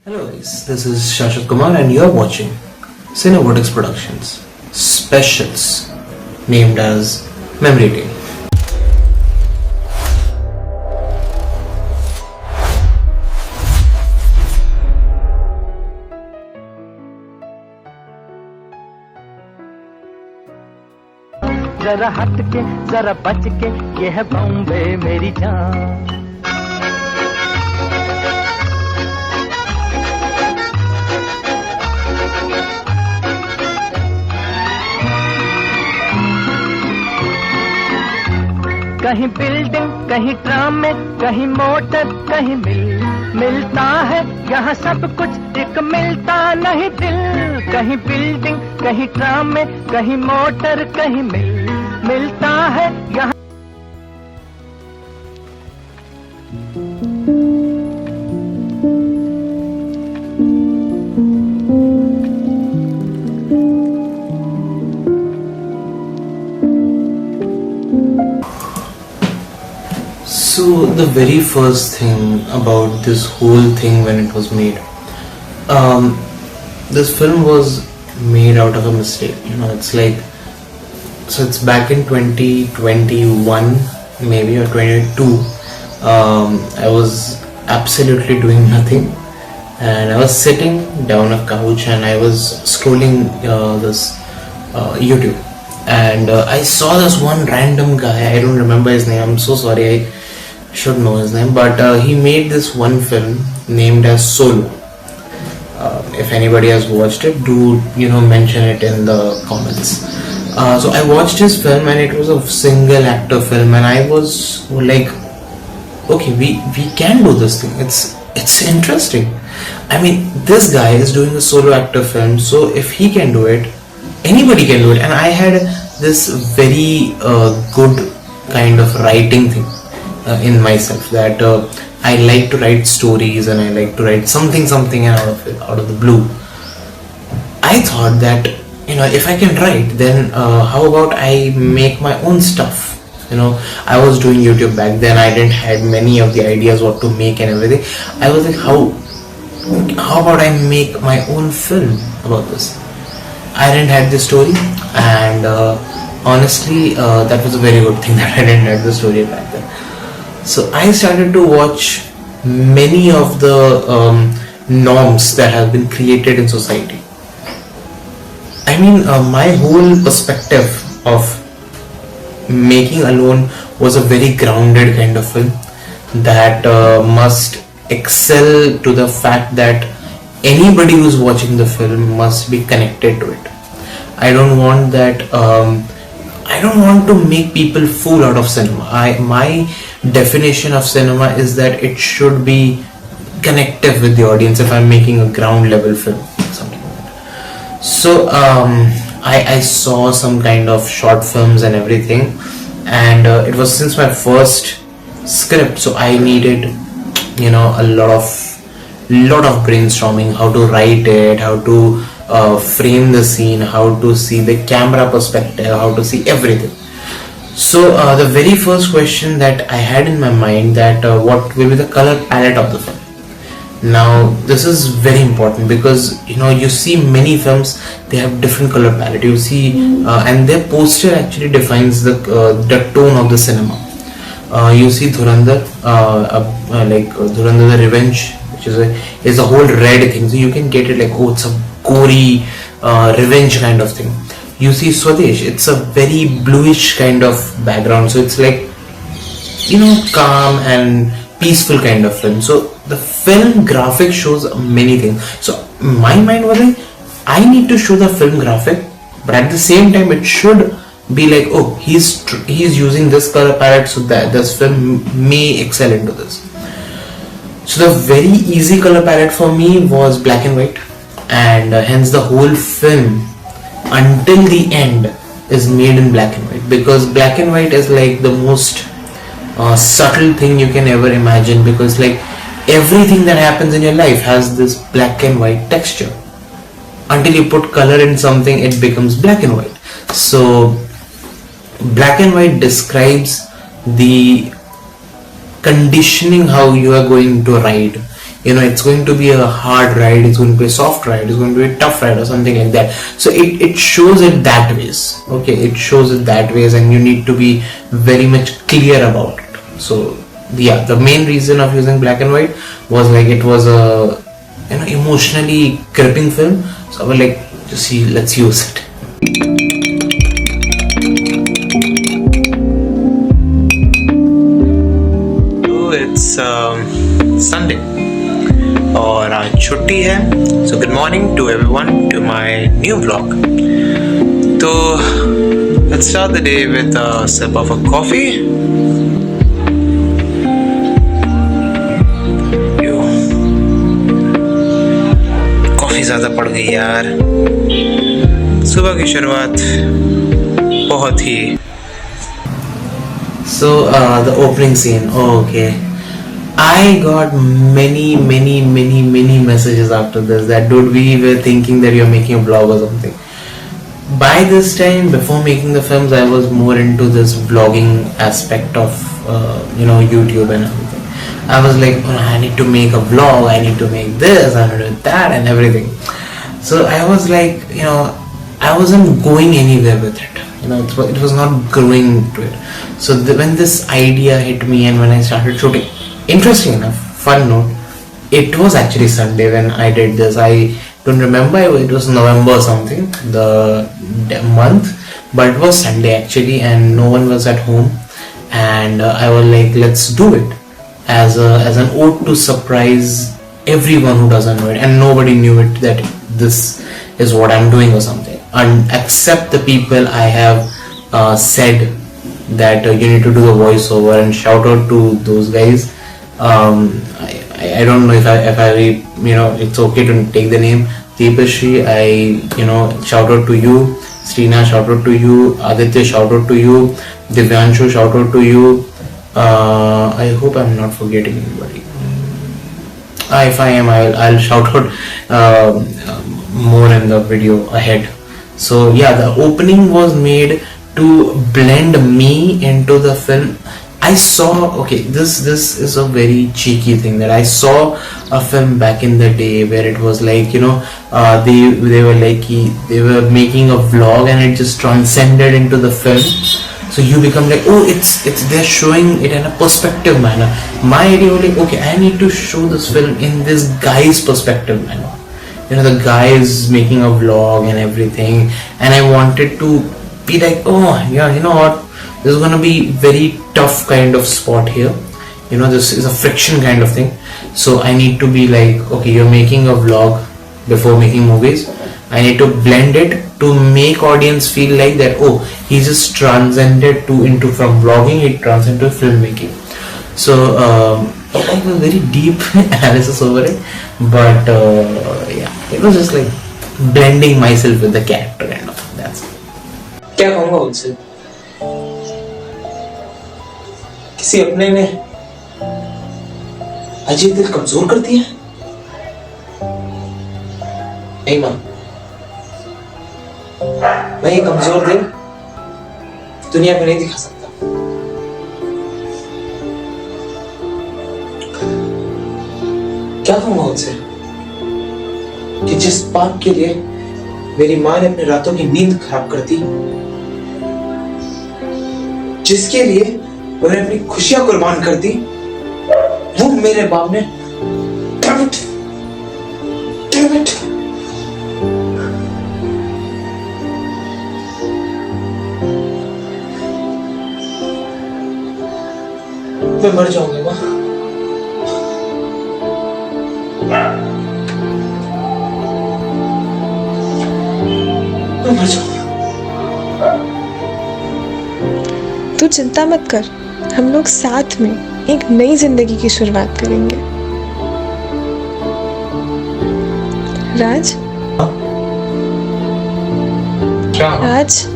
Hello guys, this is Shaswat Kumar and you are watching CineVortex Productions specials named as Memory Lane. जरा हट के जरा बच के ये है बॉम्बे मेरी जान। कहीं बिल्डिंग कहीं ट्राम में कहीं मोटर कहीं मिलता है यहाँ सब कुछ एक मिलता नहीं दिल। कहीं बिल्डिंग कहीं ट्राम में कहीं मोटर कहीं मिलता है यहाँ। So the very first thing about this whole thing when it was made, this film was made out of a mistake. It's like, so it's back in 2021 maybe or 22. I was absolutely doing nothing and I was sitting down a couch and I was scrolling this YouTube and I saw this one random guy. I don't remember his name, I'm so sorry, I should know his name, but he made this one film named as Solo. If anybody has watched it, do mention it in the comments. So I watched his film and it was a single actor film and I was like, okay, we can do this thing. It's interesting. I mean, this guy is doing a solo actor film, so if he can do it, anybody can do it. And I had this very good kind of writing thing in myself, that I like to write stories and I like to write something and out of the blue. I thought that if I can write, then how about I make my own stuff. I was doing YouTube back then. I didn't had many of the ideas what to make and everything. I was like, how about I make my own film about this. I didn't have the story, and honestly that was a very good thing that I didn't have the story back then. So I started to watch many of the norms that have been created in society. I mean, my whole perspective of making alone was a very grounded kind of film that must excel to the fact that anybody who's watching the film must be connected to it. I don't want that. I don't want to make people fool out of cinema. My definition of cinema is that it should be connective with the audience. If I'm making a ground level film, something like that. So I saw some kind of short films and everything, and it was since my first script, so I needed a lot of brainstorming, how to write it, how to frame the scene, how to see the camera perspective, how to see everything. So the very first question that I had in my mind, that what will be the color palette of the film. Now this is very important because you see many films, they have different color palette. You see and their poster actually defines the tone of the cinema. You see Dhurandhar, like Dhurandhar the Revenge, which is a whole red thing, so you can get it like, oh, it's a gory revenge kind of thing. You see Swadesh, it's a very bluish kind of background, so it's like calm and peaceful kind of film. So the film graphic shows many things. So my mind was like, I need to show the film graphic, but at the same time it should be like, oh, he's using this color palette, so that this film may excel into this. So the very easy color palette for me was black and white, and hence the whole film until the end is made in black and white, because black and white is like the most subtle thing you can ever imagine, because like everything that happens in your life has this black and white texture. Until you put color in something, it becomes black and white. So black and white describes the conditioning how you are going to ride. it's going to be a hard ride, it's going to be a soft ride, it's going to be a tough ride or something like that. So it shows it that ways. Okay, it shows it that ways, and you need to be very much clear about it. So yeah, the main reason of using black and white was like it was a emotionally gripping film. So I was like, let's use it. It's Sunday और आज छुट्टी है. So good morning to everyone to my new vlog. So let's start the day with a sip of a coffee. Coffee ज़्यादा पड़ गई यार. सुबह की शुरुआत बहुत ही. So the opening scene. Oh, okay. I got many messages after this that dude, we were thinking that you're making a vlog or something. By this time, before making the films, I was more into this vlogging aspect of YouTube and everything. I was like, I need to make a vlog, I need to make this, I need to do that and everything. So I was like, I wasn't going anywhere with it. It was not growing to it. So when this idea hit me and when I started shooting, interesting enough, fun note, it was actually Sunday when I did this. I don't remember, it was November or something, the month, but it was Sunday actually, and no one was at home, and I was like, let's do it as an ode to surprise everyone who doesn't know it, and nobody knew it that this is what I'm doing or something, and except the people I have said that you need to do a voiceover, and shout out to those guys. I don't know if I it's okay to take the name. Deepashri, shout out to you. Srina, shout out to you. Aditya, shout out to you. Divyanshu, shout out to you. I hope I'm not forgetting anybody. If I am, I'll shout out more in the video ahead. So yeah, the opening was made to blend me into the film. I saw, okay, this is a very cheeky thing, that I saw a film back in the day where it was like, they were like, they were making a vlog and it just transcended into the film. So you become like, oh, it's they're showing it in a perspective manner. My idea was like, okay, I need to show this film in this guy's perspective manner. The guy is making a vlog and everything, and I wanted to be like, oh yeah, you know what, this is gonna be very tough kind of spot here. This is a friction kind of thing. So I need to be like, okay, you're making a vlog before making movies. I need to blend it to make audience feel like that, oh, he just transcended into from vlogging, it transcended to filmmaking. So it was very deep analysis over it, but yeah, it was just like blending myself with the character kind of. That's it. क्या कहूँगा उनसे? किसी अपने ने अजीब दिल कमजोर कर दिया? नहीं मां, मैं ये कमजोर दिल दुनिया में नहीं दिखा सकता. क्या कहूँगा उनसे कि जिस पाप के लिए मेरी माँ ने अपनी रातों की नींद खराब कर दी, जिसके लिए उन्होंने अपनी खुशियां कुर्बान कर दी, वो मेरे बाप ने damn it. मैं मर जाऊंगा माँ. मैं मर जाऊंगा. तू चिंता मत कर, हम लोग साथ में एक नई जिंदगी की शुरुआत करेंगे. राज, राज,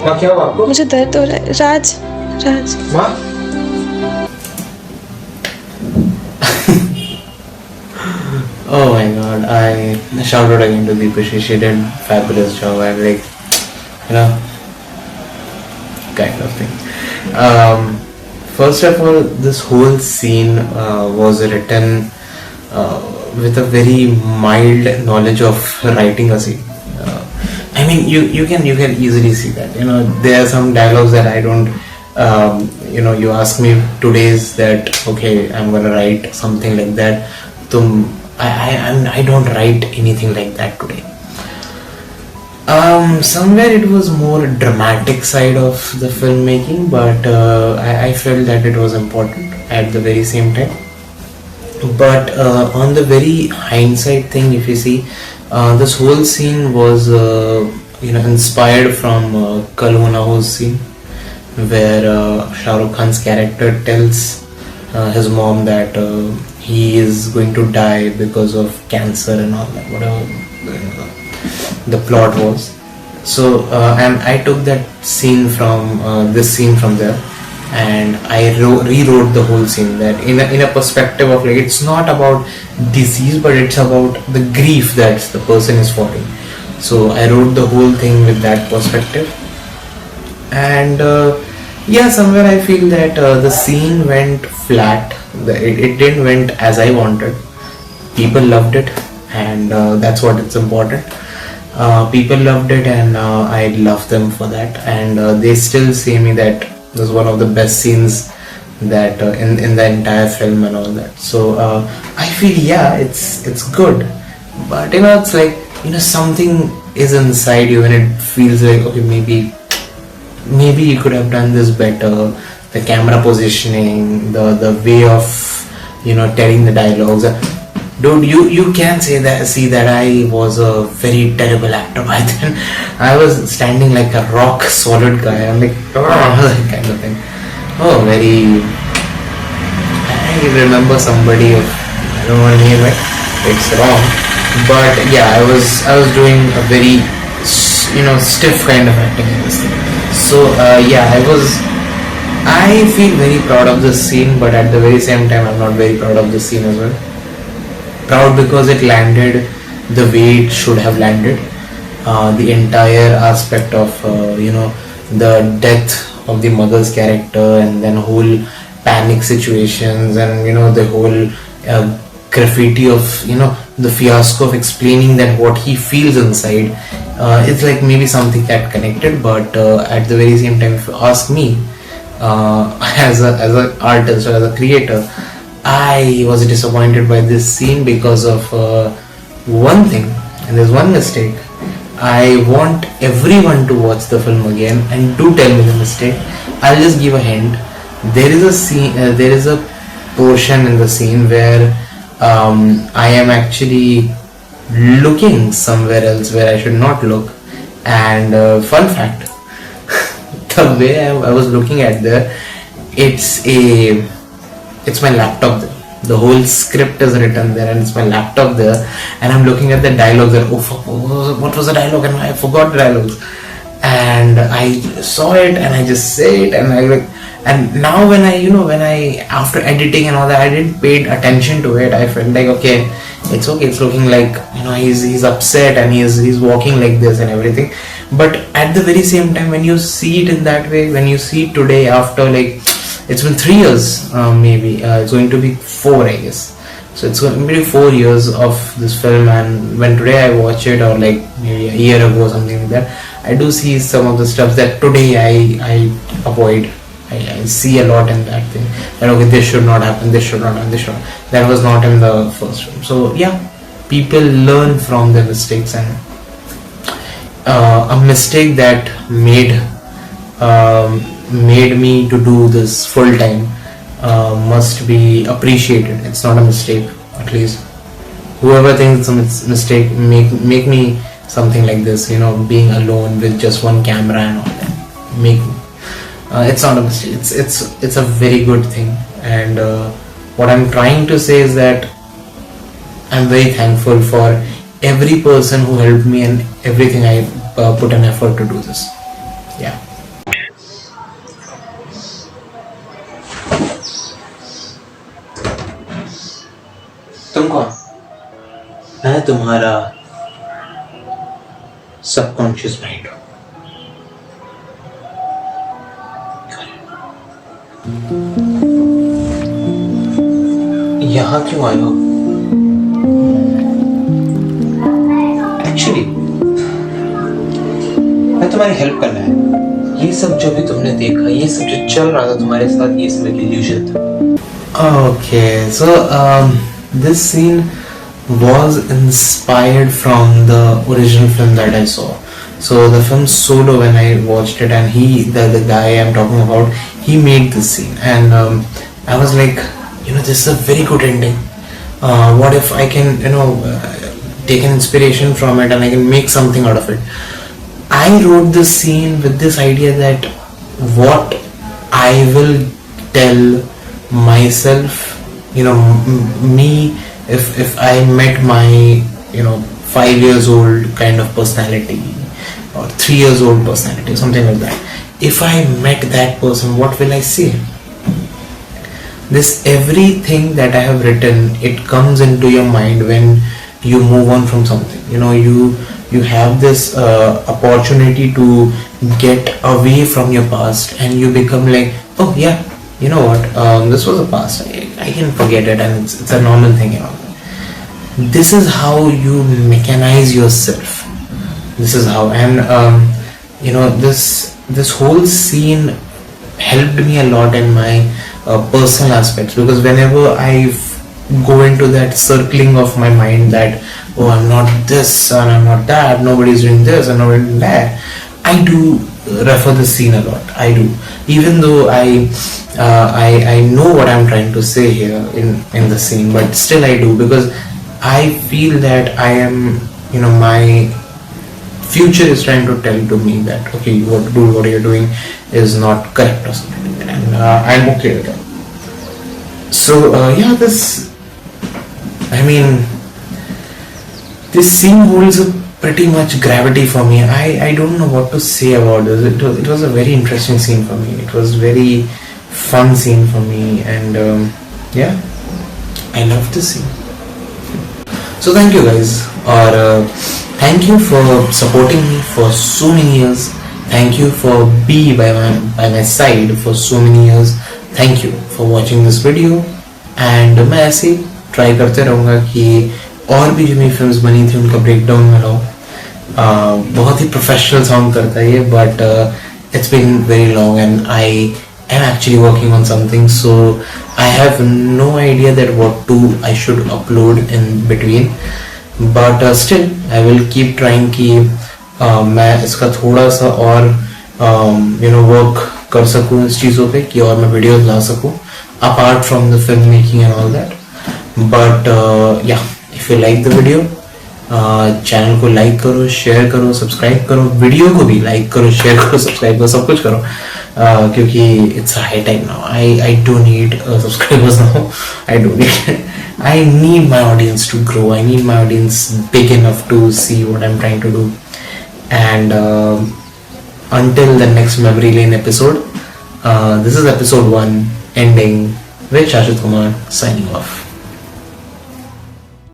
माँ क्या हुआ आपको? मुझे दर्द हो रहा है. राज, राज. माँ? Oh my god, I shout out again to Deepashri. She did fabulous job. I like, kind of thing. first of all, this whole scene was written with a very mild knowledge of writing a scene. I mean, you can easily see that. There are some dialogues that I don't. You ask me today's that okay, I'm gonna write something like that. I don't write anything like that today. Somewhere it was more dramatic side of the filmmaking, but I felt that it was important at the very same time. But on the very hindsight thing, if you see, this whole scene was inspired from Kal Ho Na Ho's scene, where Shah Rukh Khan's character tells his mom that he is going to die because of cancer and all that, whatever the plot was. So and I took that scene from this scene from there, and I rewrote the whole scene that in a perspective of like, it's not about disease, but it's about the grief that the person is falling. So I wrote the whole thing with that perspective, and somewhere I feel that the scene went flat. It didn't went as I wanted. People loved it, and that's what it's important. People loved it, and I love them for that, and they still say me that this was one of the best scenes that in the entire film and all that. So I feel it's good, but it's like something is inside you and it feels like okay, maybe you could have done this better. The camera positioning, the way of telling the dialogues. Dude, you can see that I was a very terrible actor by then. I was standing like a rock solid guy. I'm like, that kind of thing. Oh, very. I remember somebody of, I don't want to name it. It's wrong, but yeah, I was doing a very stiff kind of acting in this thing. So I feel very proud of this scene, but at the very same time, I'm not very proud of this scene as well. Proud because it landed the way it should have landed. The entire aspect of the death of the mother's character, and then whole panic situations, and the whole graffiti of the fiasco of explaining that what he feels inside. It's like maybe something that connected, but at the very same time, if you ask me, as an artist or as a creator, I was disappointed by this scene because of one thing, and there's one mistake. I want everyone to watch the film again and do tell me the mistake. I'll just give a hint. There is a scene, there is a portion in the scene where I am actually looking somewhere else where I should not look. And fun fact, the way I was looking at there, it's my laptop there. The whole script is written there, and it's my laptop there, and I'm looking at the dialogue there. Oh fuck, what was the dialogue? And I forgot the dialogues, and I saw it and I just say it, and I like, and now when I after editing and all that, I didn't pay attention to it. I felt like okay, it's looking like he's upset and he's walking like this and everything. But at the very same time, when you see it in that way, when you see it today after like, it's been 3 years, maybe it's going to be 4, I guess. So it's going to be 4 years of this film, and when today I watch it, or like maybe a year ago, something like that, I do see some of the stuff that today I avoid. I see a lot in that thing. That okay, this should not happen, this should not happen, this should not. That was not in the first film. So yeah, people learn from their mistakes, and a mistake that made me to do this full time must be appreciated. It's not a mistake, at least. Whoever thinks it's a mistake, make me something like this, being alone with just one camera and all that. It's not a mistake. It's a very good thing, and what I'm trying to say is that I'm very thankful for every person who helped me and everything I put an effort to do this. Yeah. तुम कौन? मैं तुम्हारा subconscious mind हूँ. यहाँ क्यों आए हो? Actually मैं तुम्हारी हेल्प करना है। ये सब जो भी तुमने देखा, ये सब जो चल रहा था तुम्हारे साथ, ये सब एक इल्यूजन था। Okay, so this scene was inspired from the original film that I saw. So the film Solo, when I watched it, and the guy I'm talking about, he made this scene, and I was like, this is a very good ending. What if I can, take an inspiration from it and I can make something out of it. I wrote this scene with this idea that what I will tell myself, me, if I met my 5 years old kind of personality or 3 years old personality, something like that. If I met that person, what will I say? This everything that I have written, it comes into your mind when you move on from something. You have this opportunity to get away from your past, and you become like, oh yeah, you know what, this was a past, I can forget it, and it's a normal thing. This is how you mechanize yourself. This is how, and this whole scene helped me a lot in my personal aspects, because whenever I go into that circling of my mind that, oh, I'm not this and I'm not that, nobody's doing this and nobody's doing that, I do refer the scene a lot. I do, even though I know what I'm trying to say here in the scene, but still I do, because I feel that I am, my future is trying to tell to me that, okay, what you're doing is not correct or something, and I'm okay with that. So yeah, this scene holds a pretty much gravity for me. I don't know what to say about this. It was a very interesting scene for me. It was very fun scene for me, and yeah, I love this scene. So thank you guys, or thank you for supporting me for so many years. Thank you for being by my side for so many years. Thank you for watching this video, and मैं ऐसे try करते रहूँगा कि और भी जो मेरी films बनी थी उनका ब्रेकडाउन में लाऊँ। बहुत ही प्रोफेशनल साउंड करता है ये, but it's been very long and I am actually working on something, so I have no idea that what I should upload in between, but still I will keep trying कि मैं इसका थोड़ा सा और work कर सकूँ इस चीज़ों पे, कि और मैं वीडियोस ला सकूँ apart from the filmmaking and all that. But yeah, if you like the video, channel को लाइक करो, शेयर करो, सब्सक्राइब करो, वीडियो को भी लाइक करो, शेयर करो, सब्सक्राइब करो, सब कुछ करो, क्योंकि it's a high time now. I do need subscribers now. I need my audience to grow. I need my audience big enough to see what I'm trying to do. And until the next Memory Lane episode, this is episode 1 ending with Shaswat Kumar signing off.